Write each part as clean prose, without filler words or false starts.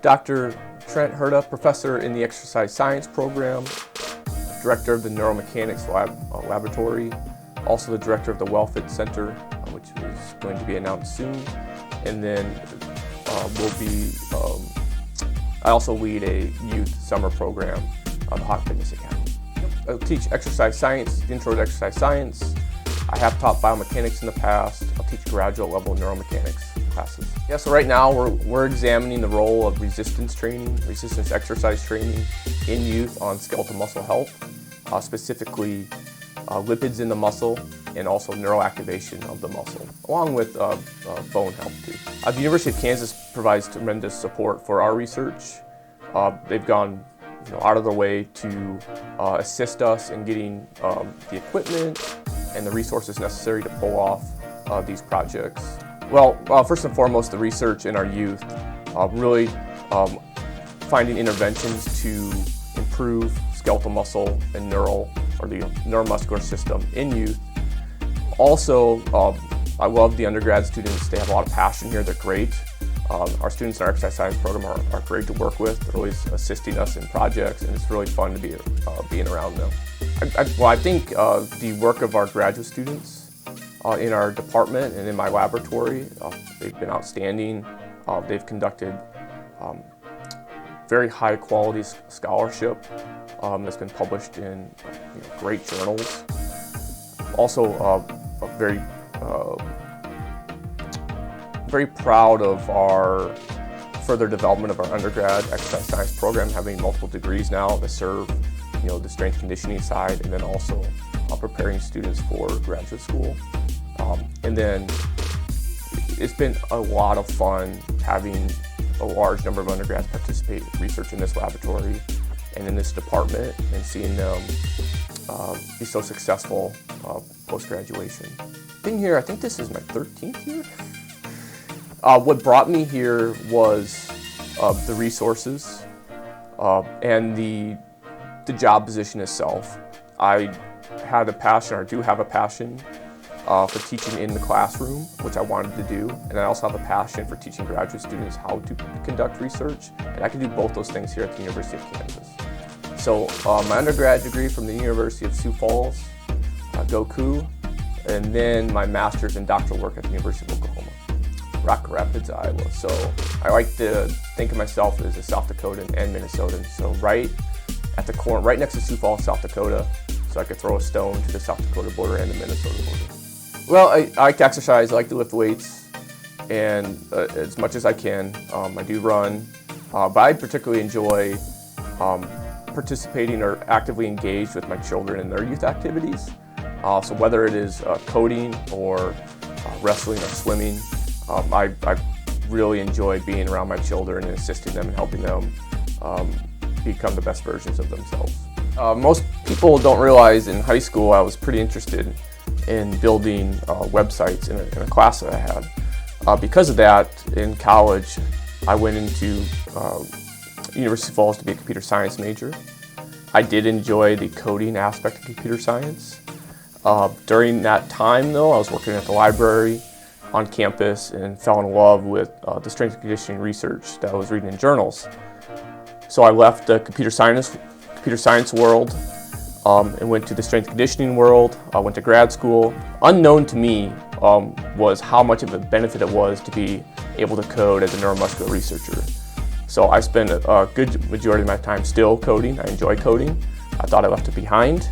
Dr. Trent Herda, professor in the exercise science program, director of the neuromechanics laboratory, also the director of the WellFit Center, which is going to be announced soon. And then I also lead a youth summer program on the Hot Fitness Academy. I teach exercise science, intro to exercise science. I have taught biomechanics in the past. I'll teach graduate level neuromechanics classes. Yeah, so right now we're examining the role of resistance training, resistance exercise training in youth on skeletal muscle health, specifically lipids in the muscle and also neuroactivation of the muscle, along with bone health too. The University of Kansas provides tremendous support for our research. They've gone out of their way to assist us in getting the equipment and the resources necessary to pull off these projects. Well, first and foremost, the research in our youth, really finding interventions to improve skeletal muscle and the neuromuscular system in youth. Also, I love the undergrad students. They have a lot of passion here. They're great. Our students in our exercise science program are great to work with. They're always assisting us in projects, and it's really fun to be being around them. I think the work of our graduate students in our department and in my laboratory, they've been outstanding. They've conducted very high quality scholarship that's been published in great journals. Also, very proud of our further development of our undergrad exercise science program, having multiple degrees now that serve the strength conditioning side, and then also preparing students for graduate school. And then it's been a lot of fun having a large number of undergrads participate in research in this laboratory and in this department, and seeing them be so successful post-graduation. Being here, I think this is my 13th year. What brought me here was the resources and the job position itself. I had a passion, or do have a passion, for teaching in the classroom, which I wanted to do, and I also have a passion for teaching graduate students how to conduct research, and I can do both those things here at the University of Kansas. So my undergrad degree from the University of Sioux Falls, go Coup, and then my master's and doctoral work at the University of Oklahoma, Rock Rapids, Iowa. So I like to think of myself as a South Dakotan and Minnesotan. So right at the corner, right next to Sioux Falls, South Dakota, so I could throw a stone to the South Dakota border and the Minnesota border. Well, I like to exercise, I like to lift weights, and as much as I can. I do run, but I particularly enjoy participating or actively engaged with my children in their youth activities. So whether it is coding or wrestling or swimming, I really enjoy being around my children and assisting them and helping them become the best versions of themselves. Most people don't realize in high school I was pretty interested in building websites in a class that I had. Because of that, in college, I went into University of Falls to be a computer science major. I did enjoy the coding aspect of computer science. During that time, though, I was working at the library on campus and fell in love with the strength and conditioning research that I was reading in journals. So I left the computer science world and went to the strength and conditioning world. I went to grad school. Unknown to me was how much of a benefit it was to be able to code as a neuromuscular researcher. So I spent a good majority of my time still coding. I enjoy coding. I thought I left it behind,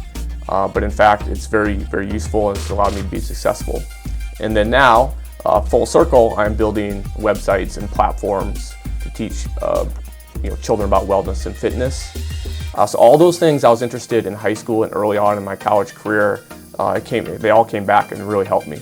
but in fact it's very, very useful, and it's allowed me to be successful. And then now, full circle, I'm building websites and platforms to teach children about wellness and fitness. So all those things I was interested in high school and early on in my college career, they all came back and really helped me.